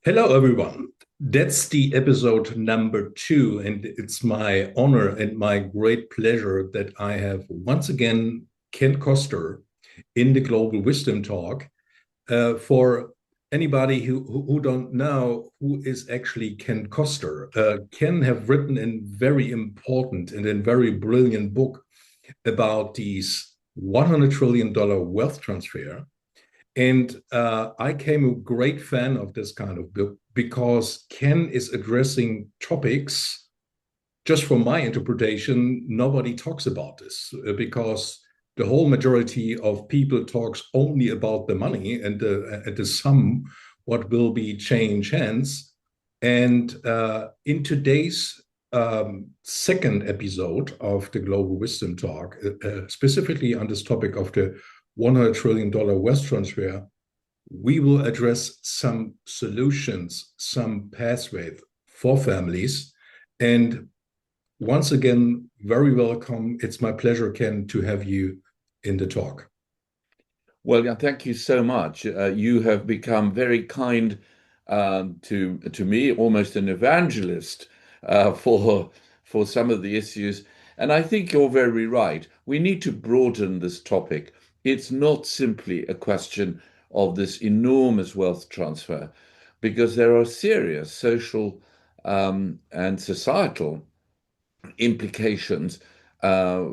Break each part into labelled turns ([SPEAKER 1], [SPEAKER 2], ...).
[SPEAKER 1] Hello, everyone. That's the episode number two, and it's my honor and my great pleasure that I have once again Ken Koster in the Global Wisdom Talk. For anybody who don't know who is actually Ken Koster, Ken have written a very important and a very brilliant book about these $100 trillion wealth transfer. And I came a great fan of this kind of book because Ken is addressing topics, just from my interpretation, nobody talks about this because the whole majority of people talks only about the money and the sum, what will be change hands. And in today's second episode of the Global Wisdom Talk, specifically on this topic of the $100 trillion wealth transfer, we will address some solutions, some pathways for families. And once again, very welcome. It's my pleasure, Ken, to have you in the talk.
[SPEAKER 2] Well, yeah, thank you so much. You have become very kind to me, almost an evangelist for some of the issues. And I think you're very right. We need to broaden this topic. It's not simply a question of this enormous wealth transfer, because there are serious social and societal implications uh,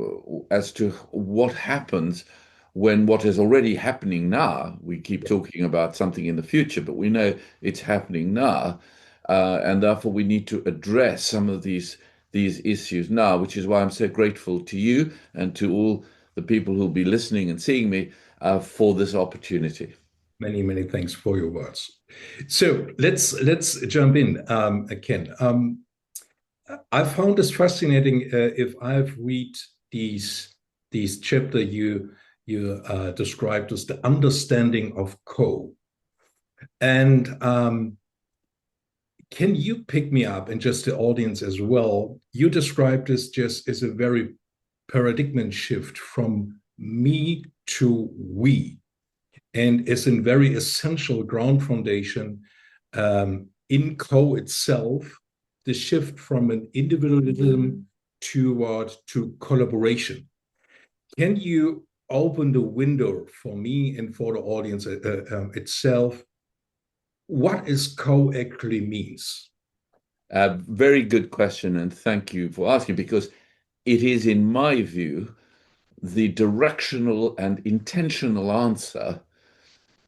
[SPEAKER 2] as to what happens when what is already happening now, we keep talking about something in the future, but we know it's happening now, and therefore we need to address some of these issues now, which is why I'm so grateful to you and to all the people who'll be listening and seeing me for this opportunity.
[SPEAKER 1] Many, many thanks for your words. So let's jump in, Ken. I found this fascinating. If I've read these chapter you described as the understanding of co, and can you pick me up and just the audience as well? You described this just as a very paradigm shift from me to we, and is a very essential ground foundation in co itself, the shift from an individualism to collaboration. Can you open the window for me and for the audience itself? What is co actually means?
[SPEAKER 2] Very good question, and thank you for asking, because it is, in my view, the directional and intentional answer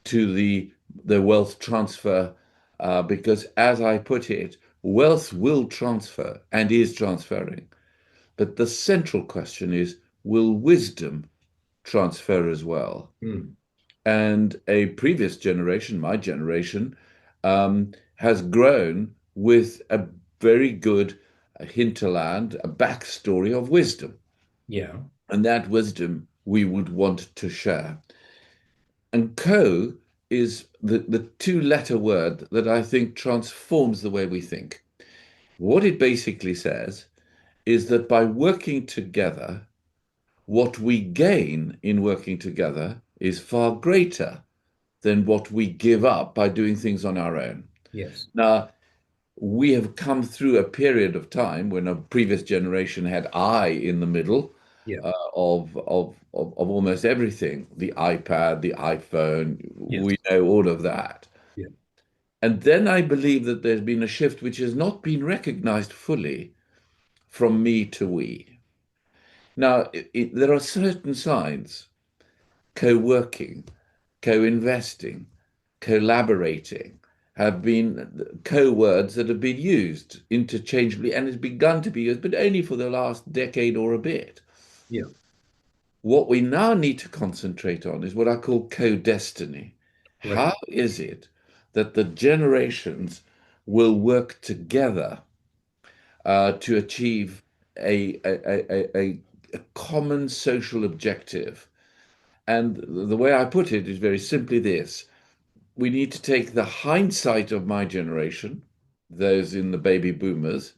[SPEAKER 2] to the wealth transfer, because as I put it, wealth will transfer and is transferring. But the central question is, will wisdom transfer as well?
[SPEAKER 1] Mm.
[SPEAKER 2] And a previous generation, my generation, has grown with a very good hinterland, a backstory of wisdom.
[SPEAKER 1] Yeah.
[SPEAKER 2] And that wisdom we would want to share. And co is the two-letter word that I think transforms the way we think. What it basically says is that by working together, what we gain in working together is far greater than what we give up by doing things on our own.
[SPEAKER 1] Yes.
[SPEAKER 2] Now, we have come through a period of time when a previous generation had I in the middle
[SPEAKER 1] Yeah.
[SPEAKER 2] of almost everything, the iPad, the iPhone,
[SPEAKER 1] Yes.
[SPEAKER 2] we know all of that.
[SPEAKER 1] Yeah.
[SPEAKER 2] And then I believe that there's been a shift which has not been recognized fully from me to we. Now, there are certain signs: co-working, co-investing, collaborating have been co-words that have been used interchangeably and has begun to be used, but only for the last decade or a bit.
[SPEAKER 1] Yeah.
[SPEAKER 2] What we now need to concentrate on is what I call co-destiny.
[SPEAKER 1] Right.
[SPEAKER 2] How is it that the generations will work together to achieve a common social objective? And the way I put it is very simply this: we need to take the hindsight of my generation, those in the baby boomers,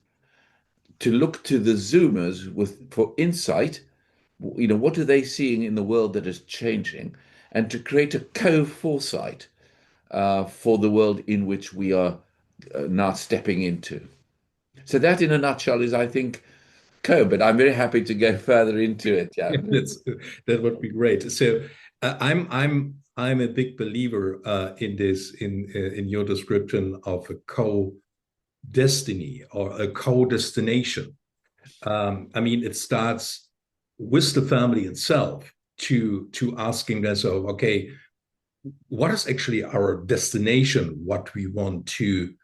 [SPEAKER 2] to look to the Zoomers with for insight. What are they seeing in the world that is changing, and to create a co-foresight for the world in which we are now stepping into. So that, in a nutshell, is, I think, 𝐻𝐞. But I'm very happy to go further into it,
[SPEAKER 1] Yeah,
[SPEAKER 2] Jan.
[SPEAKER 1] that would be great. So I'm a big believer in this in your description of a co-destiny or a co-destination. I mean, it starts with the family itself to asking themselves, okay, what is actually our destination? What we want to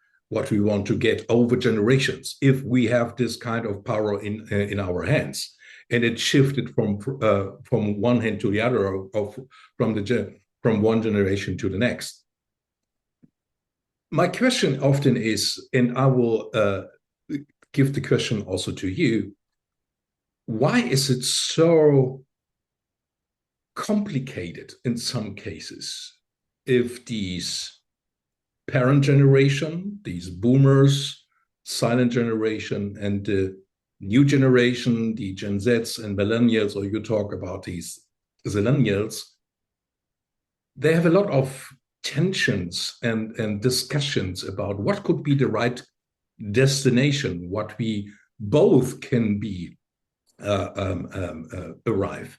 [SPEAKER 1] get over generations if we have this kind of power in our hands. And it shifted from one hand to the other, from one generation to the next. My question often is, and I will give the question also to you, why is it so complicated in some cases if these parent generation, these boomers, silent generation, and the new generation, the Gen Zs and millennials, or you talk about these zillennials, they have a lot of tensions and discussions about what could be the right destination, what we both can be arrive.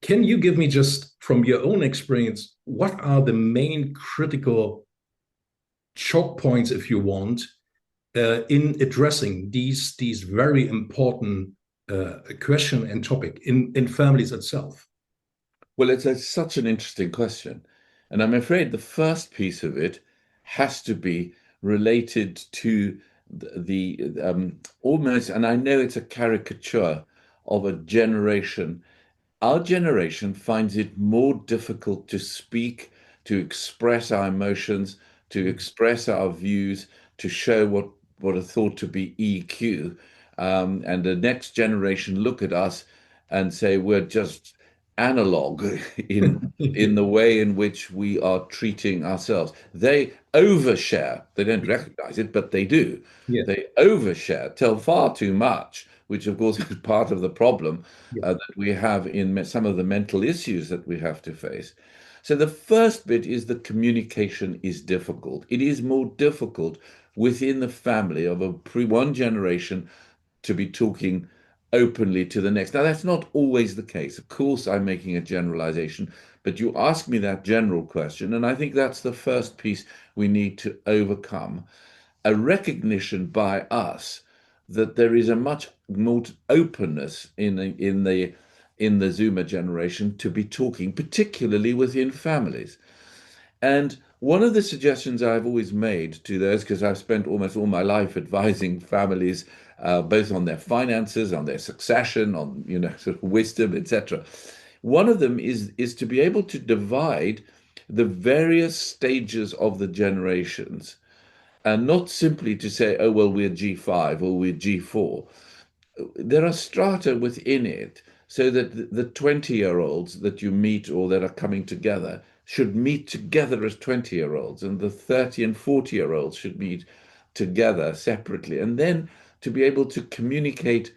[SPEAKER 1] Can you give me, just from your own experience, what are the main critical choke points, if you want, in addressing these very important question and topic in families itself?
[SPEAKER 2] Well, such an interesting question. And I'm afraid the first piece of it has to be related to almost, and I know it's a caricature of a generation. Our generation finds it more difficult to speak, to express our emotions, to express our views, to show what are thought to be EQ. And the next generation look at us and say we're just analog in the way in which we are treating ourselves. They overshare. They don't recognize it, but they do.
[SPEAKER 1] Yeah,
[SPEAKER 2] They overshare, tell far too much, which of course is part of the problem
[SPEAKER 1] yeah,
[SPEAKER 2] that we have in some of the mental issues that we have to face. So the first bit is the communication is difficult. It is more difficult within the family of one generation to be talking openly to the next. Now, that's not always the case. Of course, I'm making a generalization, but you ask me that general question, and I think that's the first piece we need to overcome, a recognition by us that there is a much more openness in the Zoomer generation to be talking, particularly within families. And one of the suggestions I've always made to those, because I've spent almost all my life advising families, both on their finances, on their succession, on sort of wisdom, etc. One of them is to be able to divide the various stages of the generations, and not simply to say, oh well, we're G5 or we're G4. There are strata within it, so that the 20-year-olds that you meet or that are coming together should meet together as 20-year-olds, and the 30 and 40-year-olds should meet together separately, and then to be able to communicate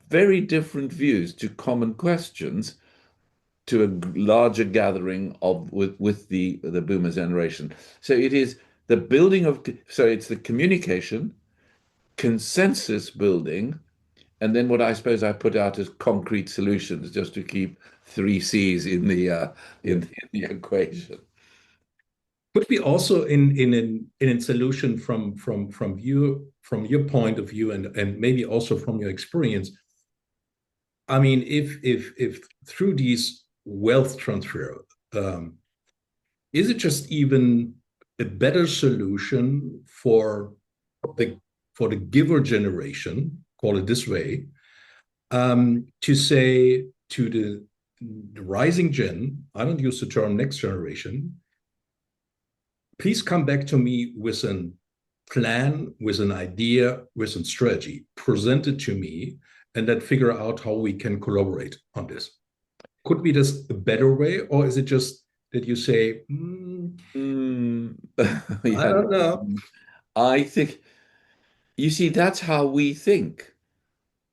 [SPEAKER 2] very different views to common questions to a larger gathering of with the boomer generation. So it is the building of, so it's the communication, consensus building, and then what I suppose I put out as concrete solutions, just to keep three C's in the
[SPEAKER 1] yeah.
[SPEAKER 2] in the equation.
[SPEAKER 1] Could be also in a solution from your point of view and maybe also from your experience. I mean, if through these wealth transfer, is it just even a better solution the for the giver generation, call it this way, to say to the rising gen, I don't use the term next generation, please come back to me with a plan, with an idea, with a strategy, present it to me, and then figure out how we can collaborate on this. Could be this a better way, or is it just that you say,
[SPEAKER 2] Mm,
[SPEAKER 1] I
[SPEAKER 2] yeah,
[SPEAKER 1] don't know?
[SPEAKER 2] I think, you see, that's how we think,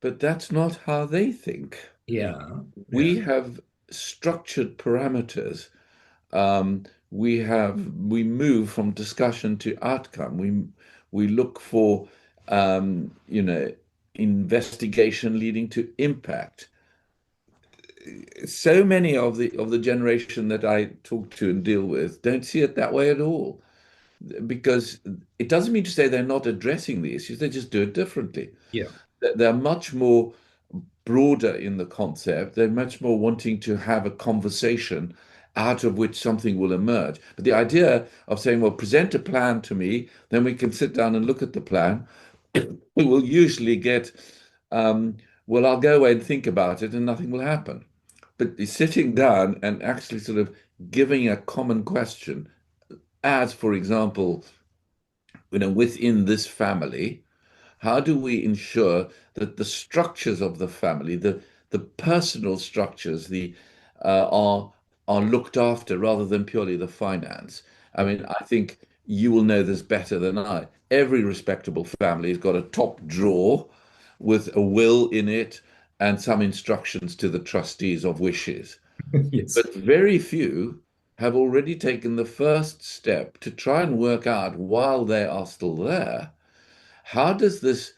[SPEAKER 2] but that's not how they think.
[SPEAKER 1] Yeah, yeah,
[SPEAKER 2] We have structured parameters We move from discussion to outcome. We look for investigation leading to impact. So many of the generation that I talk to and deal with don't see it that way at all, because it doesn't mean to say they're not addressing the issues, they just do it differently.
[SPEAKER 1] Yeah.
[SPEAKER 2] They're much more broader in the concept. They're much more wanting to have a conversation out of which something will emerge. But the idea of saying, well, present a plan to me, then we can sit down and look at the plan, we will usually get, well, I'll go away and think about it and nothing will happen. But sitting down and actually sort of giving a common question, as for example, within this family, how do we ensure that the structures of the family, the personal structures, are looked after rather than purely the finance? I mean, I think you will know this better than I. Every respectable family has got a top drawer with a will in it and some instructions to the trustees of wishes.
[SPEAKER 1] Yes.
[SPEAKER 2] But very few have already taken the first step to try and work out while they are still there, how does this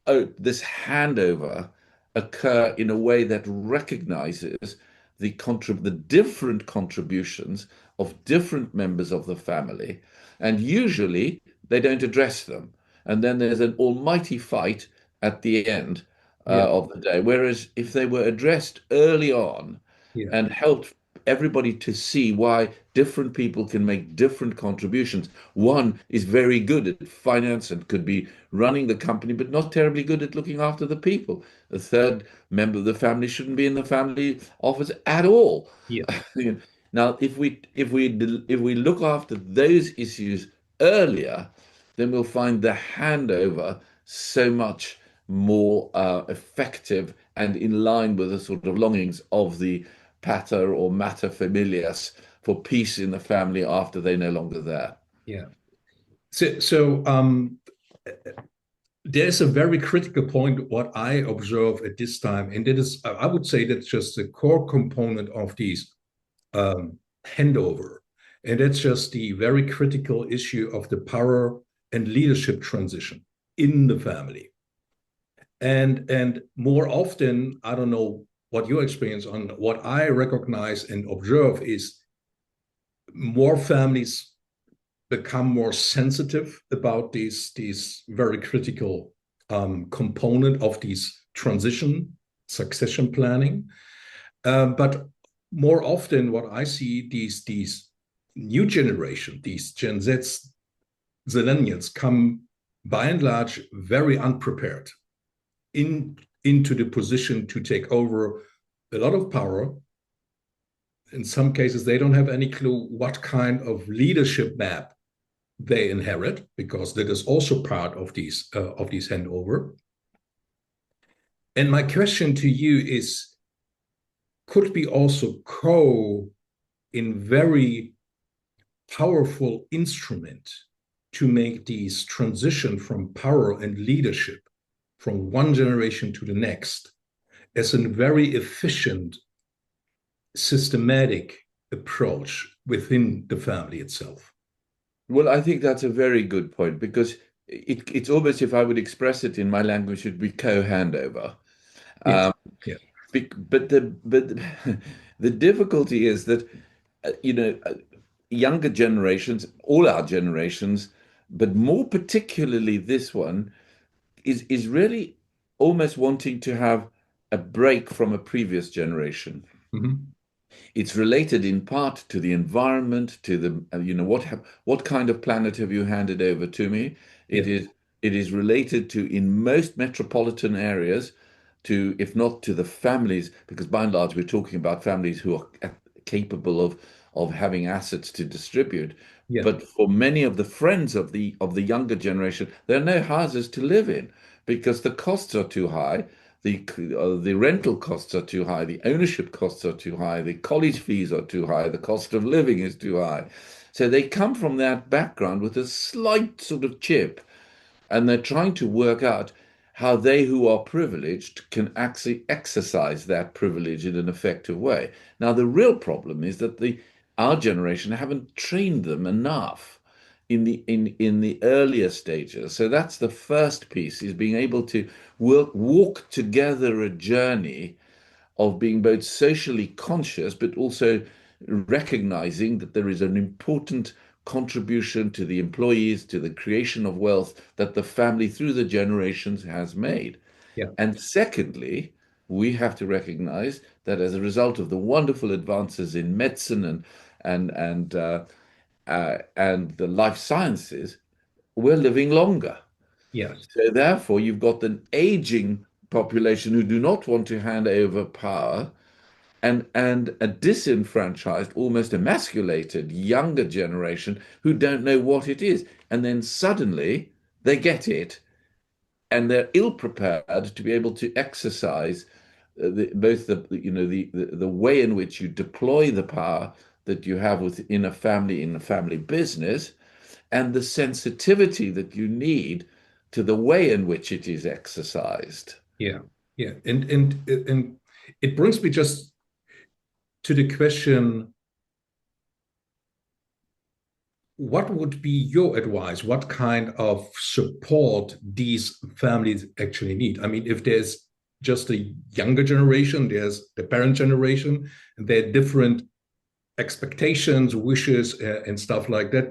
[SPEAKER 2] handover occur in a way that recognizes the different contributions of different members of the family, and usually they don't address them, and then there's an almighty fight at the end
[SPEAKER 1] Yeah.
[SPEAKER 2] of the day. Whereas if they were addressed early on
[SPEAKER 1] Yeah.
[SPEAKER 2] and helped everybody to see why different people can make different contributions. One is very good at finance and could be running the company, but not terribly good at looking after the people. The third member of the family shouldn't be in the family office at all.
[SPEAKER 1] Yeah.
[SPEAKER 2] Now, if we look after those issues earlier, then we'll find the handover so much more effective and in line with the sort of longings of the pater or mater familias for peace in the family after they're no longer there.
[SPEAKER 1] Yeah. So there's a very critical point what I observe at this time, and that is, I would say that's just the core component of these handover, and that's just the very critical issue of the power and leadership transition in the family. And more often, I don't know what your experience on what I recognize and observe is more families become more sensitive about these very critical component of these transition succession planning. But more often, what I see these new generation, these Gen Zs, Zillennials, come by and large very unprepared into the position to take over a lot of power. In some cases, they don't have any clue what kind of leadership map they inherit, because that is also part of these handover. And my question to you is, could be also co in very powerful instrument to make these transition from power and leadership from one generation to the next as a very efficient, systematic approach within the family itself?
[SPEAKER 2] Well, I think that's a very good point because it's almost, if I would express it in my language, it'd be co-handover.
[SPEAKER 1] Yes.
[SPEAKER 2] Um,
[SPEAKER 1] Yeah.
[SPEAKER 2] but the difficulty is that younger generations, all our generations, but more particularly this one, is really almost wanting to have a break from a previous generation.
[SPEAKER 1] Mm-hmm.
[SPEAKER 2] It's related in part to the environment, to the what kind of planet have you handed over to me?
[SPEAKER 1] Yeah.
[SPEAKER 2] It is related to, in most metropolitan areas, to, if not to the families, because by and large we're talking about families who are capable of having assets to distribute.
[SPEAKER 1] Yeah.
[SPEAKER 2] But for many of the friends of the younger generation, there are no houses to live in because the costs are too high. The rental costs are too high, the ownership costs are too high, the college fees are too high, the cost of living is too high. So they come from that background with a slight sort of chip, and they're trying to work out how they who are privileged can actually exercise that privilege in an effective way. Now, the real problem is that our generation haven't trained them enough in the earlier stages. So that's the first piece, is being able to walk together a journey of being both socially conscious, but also recognizing that there is an important contribution to the employees, to the creation of wealth that the family through the generations has made.
[SPEAKER 1] Yeah.
[SPEAKER 2] And secondly, we have to recognize that as a result of the wonderful advances in medicine and the life sciences, we're living longer.
[SPEAKER 1] Yes.
[SPEAKER 2] So therefore, you've got an aging population who do not want to hand over power, and a disenfranchised, almost emasculated younger generation who don't know what it is. And then suddenly they get it, and they're ill prepared to be able to exercise both the way in which you deploy the power that you have within a family, in a family business, and the sensitivity that you need to the way in which it is exercised.
[SPEAKER 1] Yeah. Yeah. And it brings me just to the question, what would be your advice? What kind of support these families actually need? I mean, if there's just a younger generation, there's the parent generation, and there are different expectations, wishes, and stuff like that.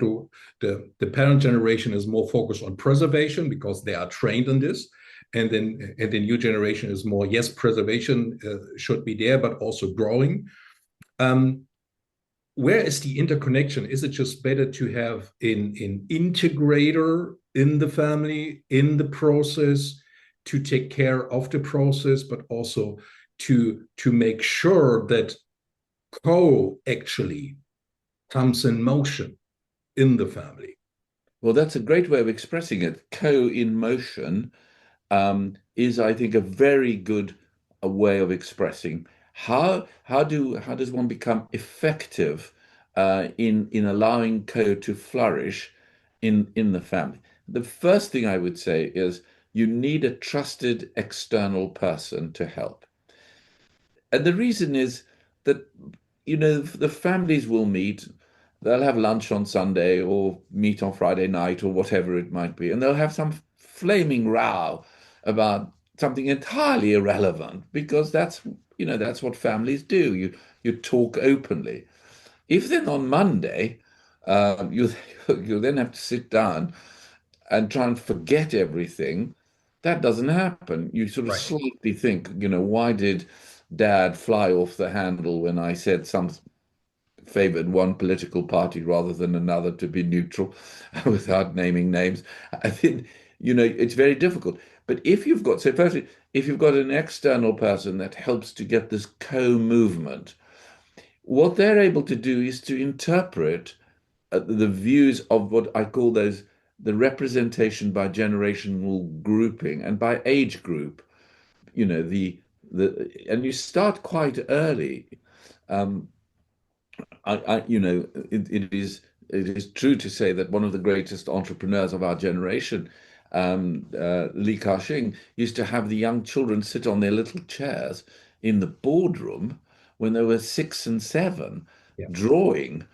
[SPEAKER 1] The parent generation is more focused on preservation because they are trained in this. And the new generation is more, yes, preservation should be there, but also growing. Um, where is the interconnection? Is it just better to have an integrator in the family, in the process, to take care of the process, but also to make sure that co actually comes in motion in the family?
[SPEAKER 2] Well, that's a great way of expressing it. Co in motion is, I think, a very good way of expressing how does one become effective in allowing co to flourish in the family. The first thing I would say is you need a trusted external person to help. And the reason is that, the families will meet, they'll have lunch on Sunday or meet on Friday night or whatever it might be, and they'll have some flaming row about something entirely irrelevant because that's what families do. You talk openly. If then on Monday, you then have to sit down and try and forget everything. That doesn't happen. You sort of
[SPEAKER 1] Right.
[SPEAKER 2] slightly think, why did Dad fly off the handle when I said some favored one political party rather than another, to be neutral, without naming names? I think, it's very difficult. But firstly, if you've got an external person that helps to get this co-movement, what they're able to do is to interpret the views of what I call the representation by generational grouping and by age group. And you start quite early. Um, it is true to say that one of the greatest entrepreneurs of our generation, 𝐲𝐿𝐻, used to have the young children sit on their little chairs in the boardroom when they were 6 and 7,
[SPEAKER 1] Yeah.
[SPEAKER 2] drawing,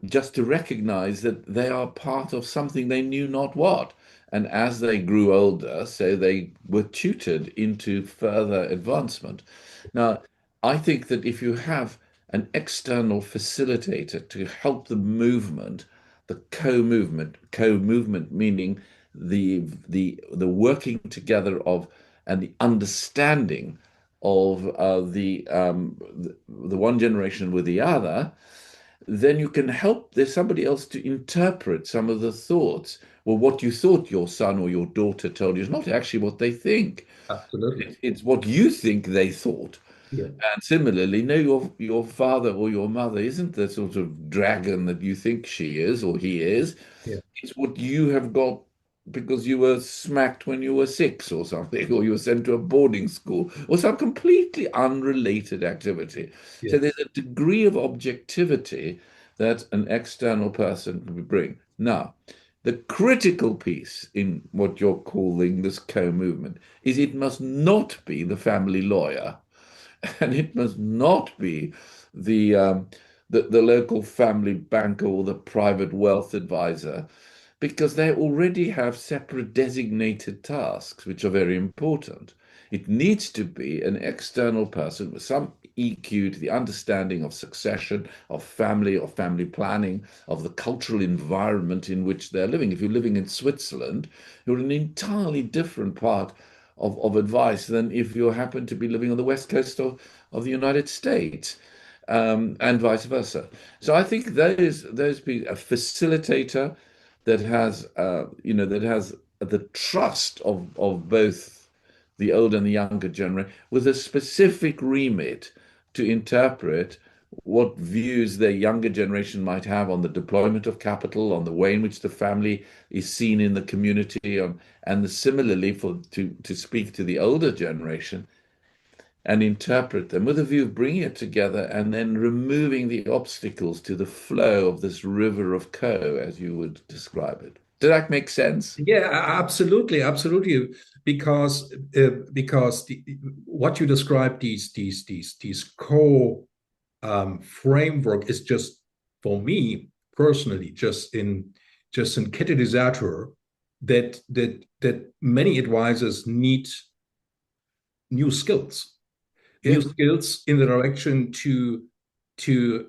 [SPEAKER 2] just to recognize that they are part of something they knew not what. And as they grew older, so they were tutored into further advancement. Now, I think that if you have an external facilitator to help the movement, the co-movement meaning the working together of and the understanding of the one generation with the other, then you can help. There's somebody else to interpret some of the thoughts. Well, what you thought your son or your daughter told you is not actually what they think.
[SPEAKER 1] Absolutely.
[SPEAKER 2] It's what you think they thought.
[SPEAKER 1] Yeah.
[SPEAKER 2] And similarly, no, your father or your mother isn't the sort of dragon that you think she is or he is.
[SPEAKER 1] Yeah.
[SPEAKER 2] It's what you have got because you were smacked when you were 6 or something, or you were sent to a boarding school, or some completely unrelated activity. So
[SPEAKER 1] Yes.
[SPEAKER 2] there's a degree of objectivity that an external person can bring. Now, the critical piece in what you're calling this co-movement is it must not be the family lawyer, and it must not be the the local family banker or the private wealth advisor, because they already have separate designated tasks, which are very important. It needs to be an external person with some EQ to the understanding of succession, of family planning, of the cultural environment in which they're living. If you're living in Switzerland, you're in an entirely different part of advice than if you happen to be living on the west coast of the United States, and vice versa. So I think those be a facilitator that has that has the trust of both the older and the younger generation, with a specific remit to interpret what views the younger generation might have on the deployment of capital, on the way in which the family is seen in the community, similarly to speak to the older generation and interpret them with a view of bringing it together and then removing the obstacles to the flow of this river of ����, as you would describe it. Does that make sense?
[SPEAKER 1] Yeah, absolutely, absolutely. Because what you described, these core framework is just, for me personally, just in catalysator that many advisors need new skills, new
[SPEAKER 2] Yes,
[SPEAKER 1] skills in the direction to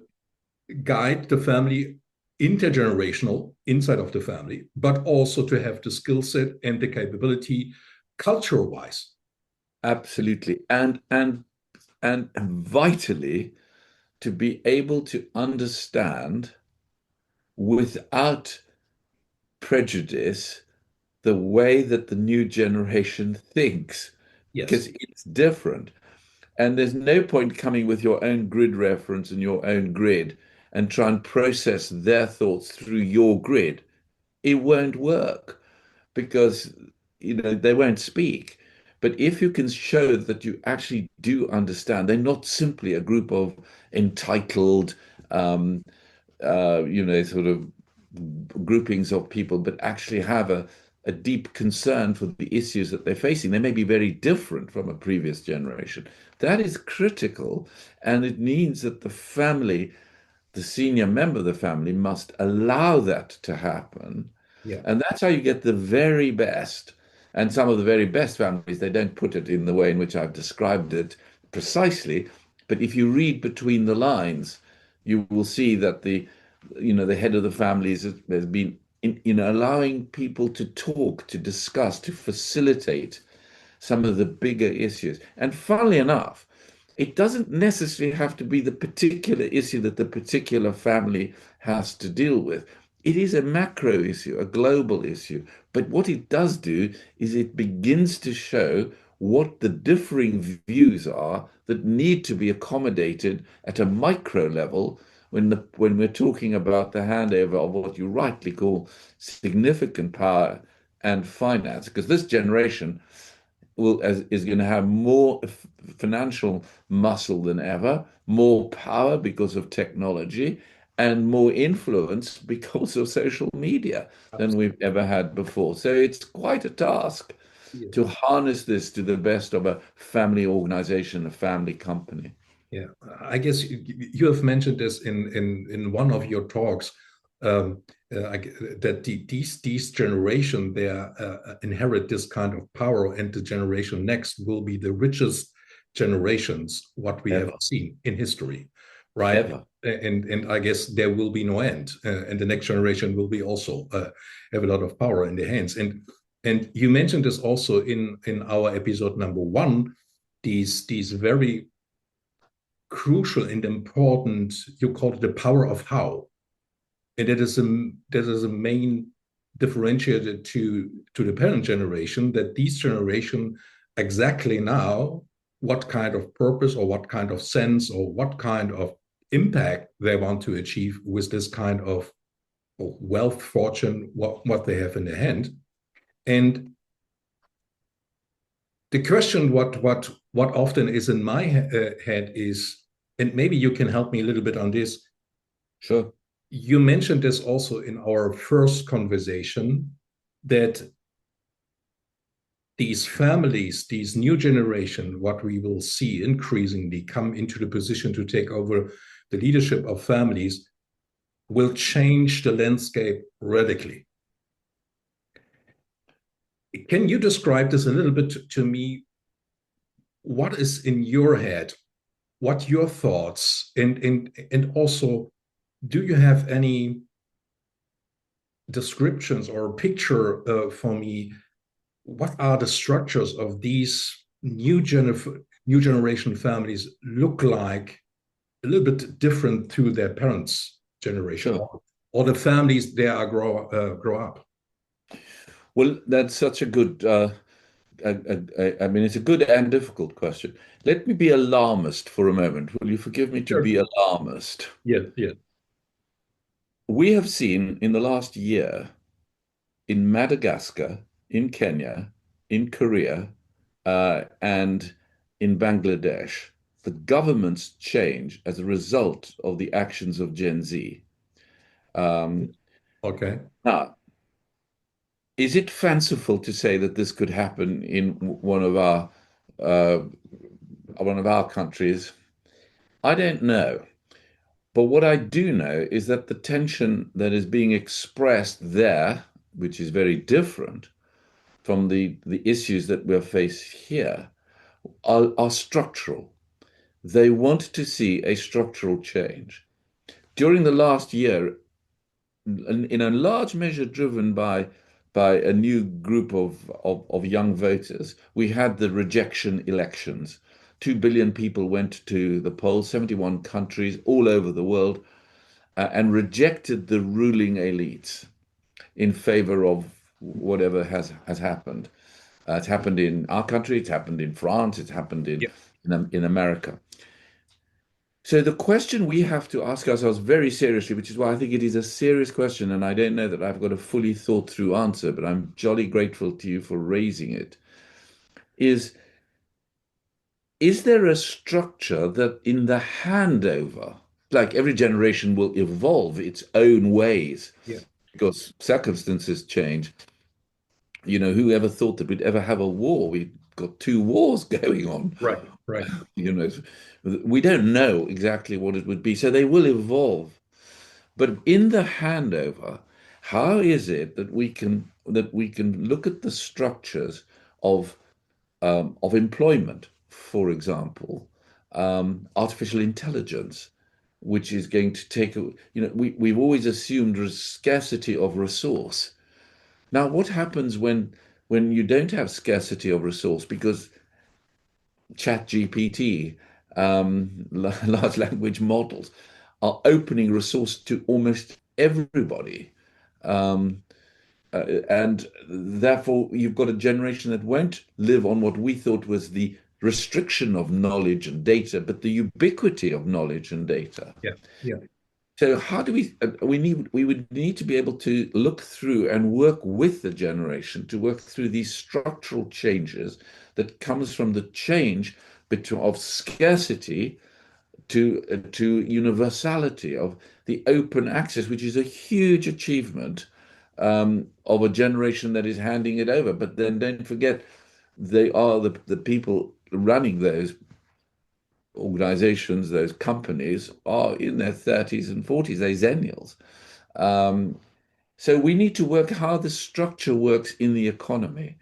[SPEAKER 1] guide the family intergenerational inside of the family, but also to have the skill set and the capability culture wise.
[SPEAKER 2] absolutely. And vitally to be able to understand without prejudice the way that the new generation thinks,
[SPEAKER 1] Yes.
[SPEAKER 2] because it's different. And there's no point coming with your own grid reference and your own grid and try and process their thoughts through your grid. It won't work because they won't speak. But if you can show that you actually do understand, they're not simply a group of entitled, sort of groupings of people, but actually have a deep concern for the issues that they're facing. They may be very different from a previous generation. That is critical, and it means that the family, the senior member of the family, must allow that to happen.
[SPEAKER 1] Yeah.
[SPEAKER 2] And that's how you get the very best. And some of the very best families, they don't put it in the way in which I've described it precisely. But if you read between the lines, you will see that the head of the family has been allowing people to talk, to discuss, to facilitate some of the bigger issues. And funnily enough, it doesn't necessarily have to be the particular issue that the particular family has to deal with. It is a macro issue, a global issue. But what it does do is it begins to show what the differing views are that need to be accommodated at a micro level when we're talking about the handover of what you rightly call significant power and finance. Because this generation is going to have more financial muscle than ever, more power because of technology, and more influence because of social media than we've ever had before. So it's quite a task
[SPEAKER 1] Yeah.
[SPEAKER 2] to harness this to the best of a family organization, a family company.
[SPEAKER 1] Yeah, I guess you have mentioned this in one of your talks, that these generation they inherit this kind of power, and the generation next will be the richest generations what we have
[SPEAKER 2] Ever,
[SPEAKER 1] seen in history, right?
[SPEAKER 2] ever.
[SPEAKER 1] And I guess there will be no end, and the next generation will be also have a lot of power in their hands. And you mentioned this also in our episode number one. These very crucial and important, you call it the power of how, and that is a main differentiator to the parent generation, that these generation exactly now what kind of purpose or what kind of sense or what kind of impact they want to achieve with this kind of wealth, fortune, what they have in their hand. And the question what often is in my head is, and maybe you can help me a little bit on this.
[SPEAKER 2] Sure.
[SPEAKER 1] You mentioned this also in our first conversation, that these families, these new generation, what we will see increasingly come into the position to take over the leadership of families, will change the landscape radically. Can you describe this a little bit to me? What is in your head? What your thoughts? And also, do you have any descriptions or a picture for me? What are the structures of these new generation families look like, a little bit different to their parents' generation,
[SPEAKER 2] Sure.
[SPEAKER 1] or the families they are grow up?
[SPEAKER 2] Well, that's such a good, I mean, it's a good and difficult question. Let me be alarmist for a moment. Will you forgive me to
[SPEAKER 1] Sure.
[SPEAKER 2] be alarmist?
[SPEAKER 1] Yeah, yeah,
[SPEAKER 2] We have seen in the last year in Madagascar, in Kenya, in Korea, and in Bangladesh, the governments change as a result of the actions of Gen Z. Um,
[SPEAKER 1] okay.
[SPEAKER 2] Now, is it fanciful to say that this could happen in uh, one of our countries? I don't know. But what I do know is that the tension that is being expressed there, which is very different from the issues that we're faced here, are structural. They want to see a structural change. During the last year, in a large measure driven by a new group of young voters, we had the rejection elections. 2 billion people went to the polls, 71 countries all over the world, and rejected the ruling elites in favor of whatever has happened. It's happened in our country, it's happened in France, it's happened
[SPEAKER 1] Yeah.
[SPEAKER 2] in America. So the question we have to ask ourselves very seriously, which is why I think it is a serious question, and I don't know that I've got a fully thought through answer, but I'm jolly grateful to you for raising it, is there a structure that in the handover, like every generation will evolve its own ways
[SPEAKER 1] Yeah.
[SPEAKER 2] because circumstances change. You know, who ever thought that we'd ever have a war? We've got two wars going on.
[SPEAKER 1] Right. Right.
[SPEAKER 2] You know, we don't know exactly what it would be. So they will evolve. But in the handover, how is it that we can look at the structures of employment, for example, artificial intelligence, which is going to take, we've always assumed scarcity of resource. Now, what happens when you don't have scarcity of resource because ChatGPT, large language models, are opening resource to almost everybody? Um, and therefore, you've got a generation that won't live on what we thought was the restriction of knowledge and data, but the ubiquity of knowledge and data.
[SPEAKER 1] Yeah. Yeah.
[SPEAKER 2] So how do we would need to be able to look through and work with the generation to work through these structural changes that comes from the change of scarcity to universality, of the open access, which is a huge achievement of a generation that is handing it over. But then don't forget, they are the people running those organizations, those companies are in their 30s and 40s, they're zennials. Um, so we need to work how the structure works in the economy.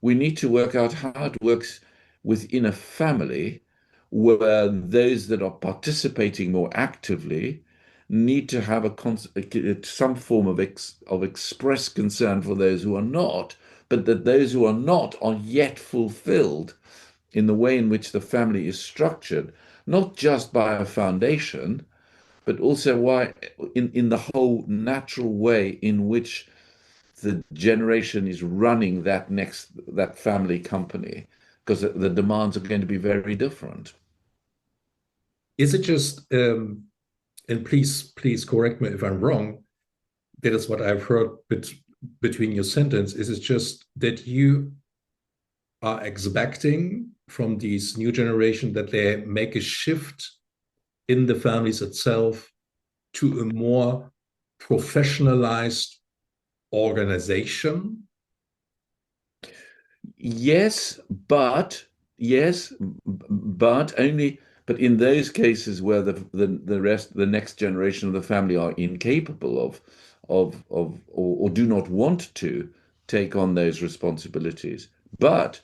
[SPEAKER 2] We need to work out how it works within a family where those that are participating more actively need to have some form of express concern for those who are not, but that those who are not are yet fulfilled in the way in which the family is structured, not just by a foundation, but also in the whole natural way in which the generation is running that family company, because the demands are going to be very different.
[SPEAKER 1] Is it just, and please correct me if I'm wrong, that is what I've heard between your sentence, is it just that you are expecting from these new generation that they make a shift in the families itself to a more professionalized organization?
[SPEAKER 2] Yes, but yes, but only but in those cases where the next generation of the family are incapable or do not want to take on those responsibilities. But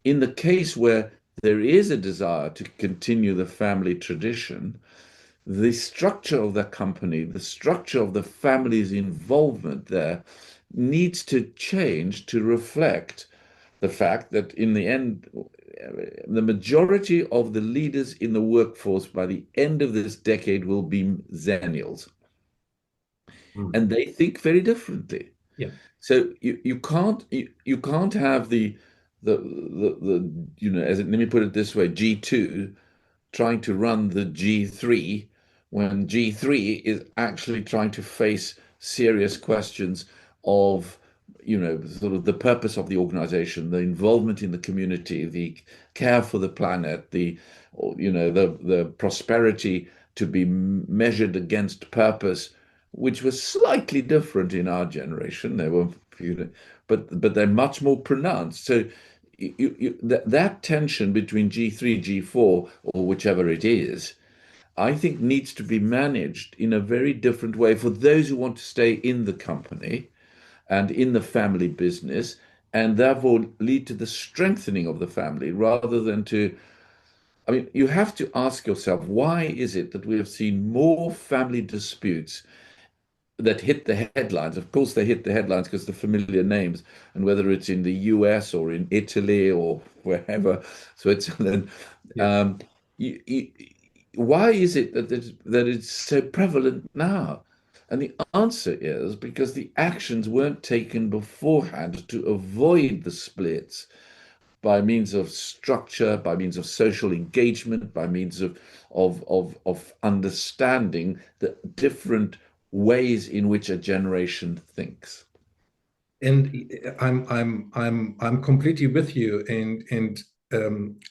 [SPEAKER 2] in the case where there is a desire to continue the family tradition, the structure of the company, the structure of the family's involvement there needs to change to reflect the fact that in the end, the majority of the leaders in the workforce by the end of this decade will be Xennials,
[SPEAKER 1] Mm.
[SPEAKER 2] and they think very differently.
[SPEAKER 1] Yeah.
[SPEAKER 2] So you can't have the as let me put it this way, G2 trying to run the G3 when G3 is actually trying to face serious questions of, sort of the purpose of the organization, the involvement in the community, the care for the planet, the prosperity to be measured against purpose, which was slightly different in our generation. They were, but they're much more pronounced. So that tension between G3, G4, or whichever it is, I think needs to be managed in a very different way for those who want to stay in the company and in the family business, and therefore lead to the strengthening of the family rather than to. I mean, you have to ask yourself, why is it that we have seen more family disputes that hit the headlines? Of course, they hit the headlines because the familiar names, and whether it's in the US or in Italy or wherever, Switzerland,
[SPEAKER 1] Yeah.
[SPEAKER 2] um, you, you, why is it that it's so prevalent now? And the answer is because the actions weren't taken beforehand to avoid the splits by means of structure, by means of social engagement, by means of understanding the different ways in which a generation thinks.
[SPEAKER 1] And I'm completely with you, and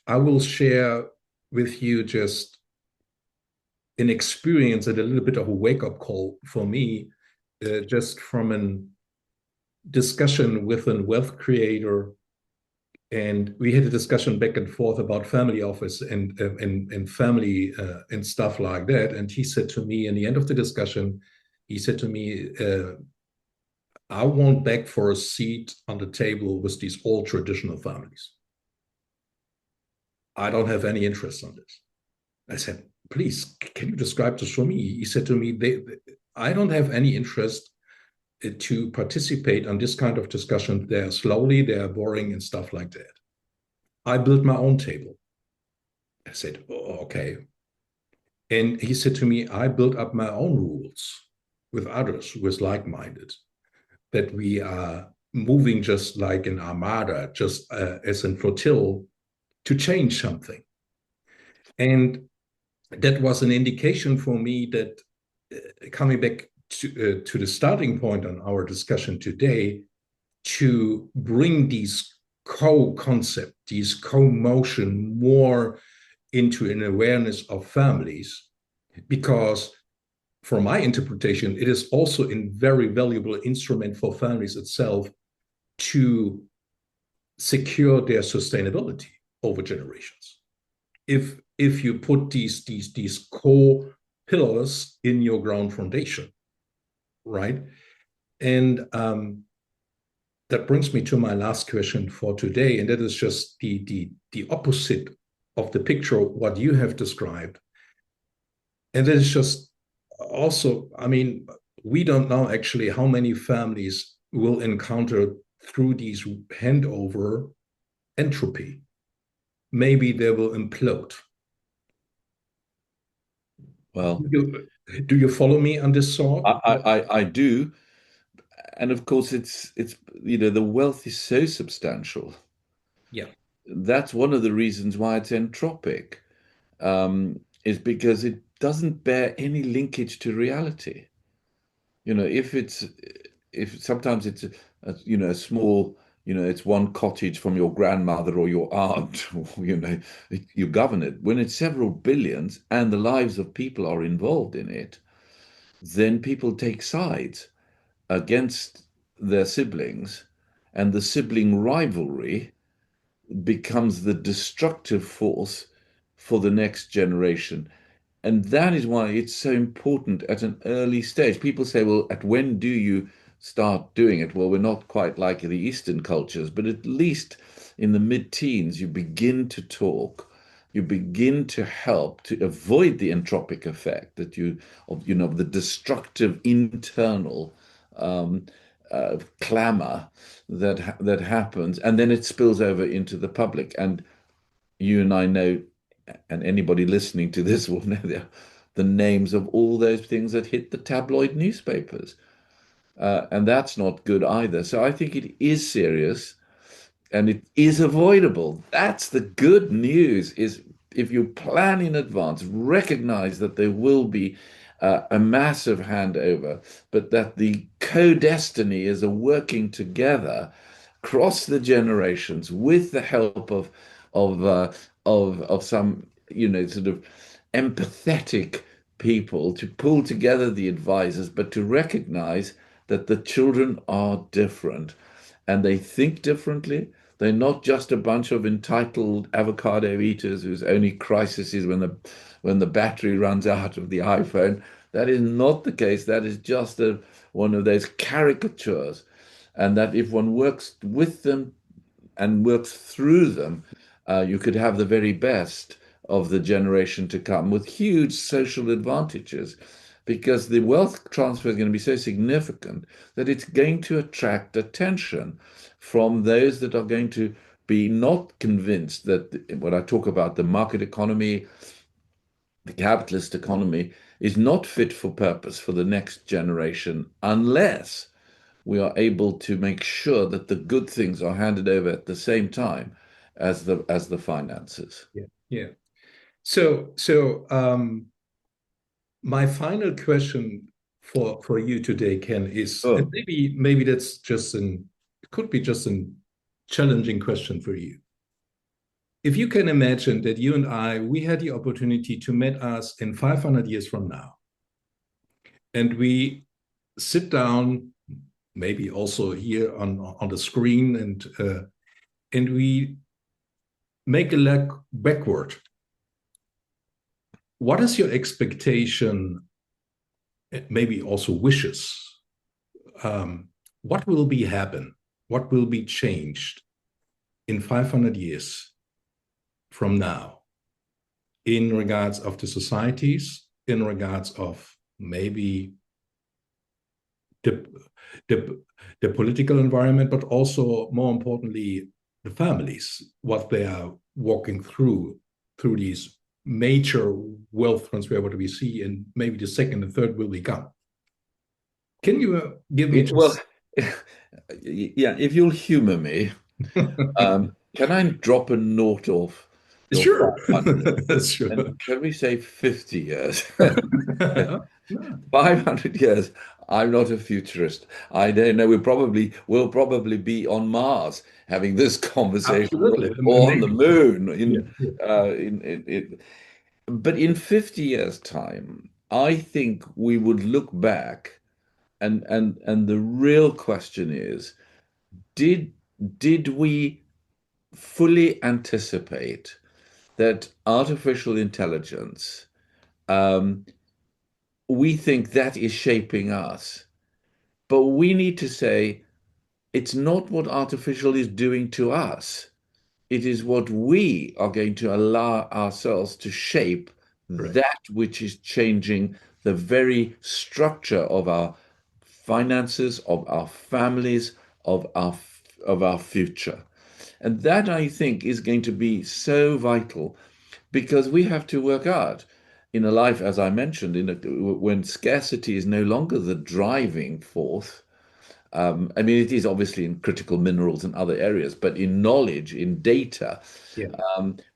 [SPEAKER 1] I will share with you just an experience and a little bit of a wake-up call for me, just from a discussion with a wealth creator. And we had a discussion back and forth about family office and family and stuff like that. And he said to me in the end of the discussion, he said to me, I won't beg for a seat on the table with these old traditional families. I don't have any interest on this. I said, please, can you describe this for me? He said to me, I don't have any interest to participate on this kind of discussion. They're slowly, they're boring and stuff like that. I built my own table. I said, oh, okay. And he said to me, I built up my own rules with others who is like-minded, that we are moving just like an armada, just as in flotille, to change something. And that was an indication for me that coming back to the starting point on our discussion today, to bring these co-concept, these co-motion more into an awareness of families, because from my interpretation, it is also a very valuable instrument for families itself to secure their sustainability over generations. If you put these core pillars in your ground foundation, right? And that brings me to my last question for today, and that is just the opposite of the picture what you have described, and that is just also, I mean, we don't know actually how many families will encounter through these handover entropy. Maybe they will implode.
[SPEAKER 2] Well,
[SPEAKER 1] Do you follow me on this thought?
[SPEAKER 2] I do, and of course it's the wealth is so substantial.
[SPEAKER 1] Yeah.
[SPEAKER 2] That's one of the reasons why it's entropic, is because it doesn't bear any linkage to reality. If sometimes it's a small, it's one cottage from your grandmother or your aunt, or, you govern it. When it's several billions and the lives of people are involved in it, then people take sides against their siblings, and the sibling rivalry becomes the destructive force for the next generation. And that is why it's so important at an early stage. People say, well, at when do you start doing it? Well, we're not quite like the Eastern cultures, but at least in the mid-teens, you begin to talk, you begin to help to avoid the entropic effect that the destructive internal um, clamor that happens, and then it spills over into the public. And you and I know, and anybody listening to this will know the names of all those things that hit the tabloid newspapers. And that's not good either. So I think it is serious and it is avoidable. That's the good news, is if you plan in advance, recognize that there will be a massive handover, but that the co-destiny is a working together across the generations with the help of some sort of empathetic people to pull together the advisors, but to recognize that the children are different and they think differently. They're not just a bunch of entitled avocado eaters whose only crisis is when the battery runs out of the iPhone. That is not the case. That is just one of those caricatures. And that if one works with them and works through them, you could have the very best of the generation to come with huge social advantages, because the wealth transfer is going to be so significant that it's going to attract attention from those that are going to be not convinced that when I talk about the market economy, the capitalist economy is not fit for purpose for the next generation unless we are able to make sure that the good things are handed over at the same time as the finances.
[SPEAKER 1] Yeah. Yeah. So my final question for you today, Ken, is, and
[SPEAKER 2] Oh,
[SPEAKER 1] maybe that's it could be just a challenging question for you. If you can imagine that you and I, we had the opportunity to meet us in 500 years from now, and we sit down, maybe also here on the screen, and we make a leg backward. What is your expectation, maybe also wishes? What will be happen? What will be changed in 500 years from now in regards of the societies, in regards of maybe the, the, the political environment, but also more importantly, the families, what they are walking through these major wealth transfer, what we see, and maybe the second and third will become. Can you give me
[SPEAKER 2] well,
[SPEAKER 1] just
[SPEAKER 2] yeah, if you'll humor me, can I drop a note off your
[SPEAKER 1] sure,
[SPEAKER 2] 500? And
[SPEAKER 1] sure.
[SPEAKER 2] can we say 50 years?
[SPEAKER 1] No,
[SPEAKER 2] 500 years. I'm not a futurist. I don't know. We'll probably be on Mars having this conversation,
[SPEAKER 1] absolutely,
[SPEAKER 2] or on the
[SPEAKER 1] maybe.
[SPEAKER 2] moon.
[SPEAKER 1] Yeah, yeah,
[SPEAKER 2] But in 50 years' time, I think we would look back, and the real question is, did did we fully anticipate that artificial intelligence, um, we think that is shaping us? But we need to say it's not what artificial is doing to us. It is what we are going to allow ourselves to shape,
[SPEAKER 1] correct.
[SPEAKER 2] that which is changing the very structure of our finances, of our families, of our future. And that, I think, is going to be so vital, because we have to work out in a life, as I mentioned, when scarcity is no longer the driving force. I mean, it is obviously in critical minerals and other areas, but in knowledge, in data,
[SPEAKER 1] Yeah,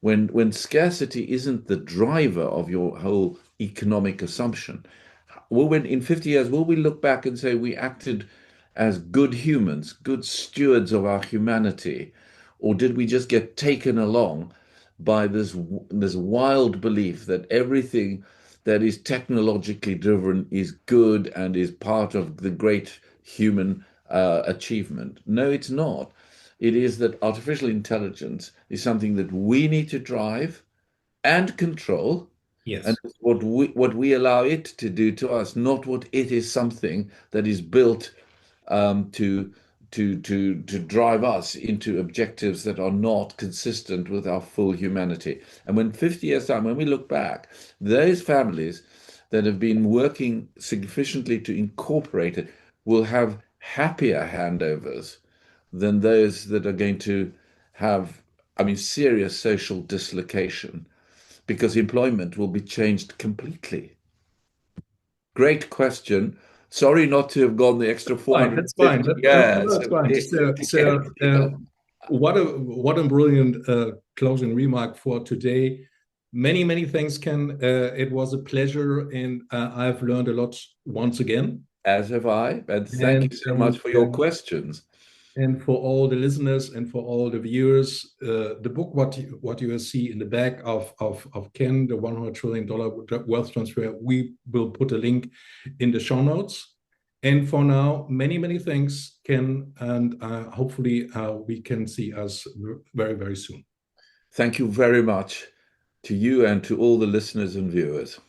[SPEAKER 2] when scarcity isn't the driver of your whole economic assumption, when in 50 years, will we look back and say we acted as good humans, good stewards of our humanity, or did we just get taken along by this wild belief that everything that is technologically driven is good and is part of the great human achievement? No, it's not. It is that artificial intelligence is something that we need to drive and control, and
[SPEAKER 1] Yes.
[SPEAKER 2] it's what we allow it to do to us, not what it is something that is built to to drive us into objectives that are not consistent with our full humanity. And when 50 years time, when we look back, those families that have been working sufficiently to incorporate it will have happier handovers than those that are going to have, I mean, serious social dislocation because employment will be changed completely. Great question. Sorry not to have gone the extra
[SPEAKER 1] Fine, that's fine.
[SPEAKER 2] 450 years
[SPEAKER 1] That's fine.
[SPEAKER 2] to get here.
[SPEAKER 1] What a brilliant closing remark for today. Many thanks, Ken. It was a pleasure, and I've learned a lot once again.
[SPEAKER 2] As have I, and thank
[SPEAKER 1] And
[SPEAKER 2] you so much for your questions.
[SPEAKER 1] and for all the listeners and for all the viewers, the book what you see in the back of Ken, the $100 trillion wealth transfer, we will put a link in the show notes. And for now, many thanks, Ken, and hopefully we can see us very soon.
[SPEAKER 2] Thank you very much to you and to all the listeners and viewers.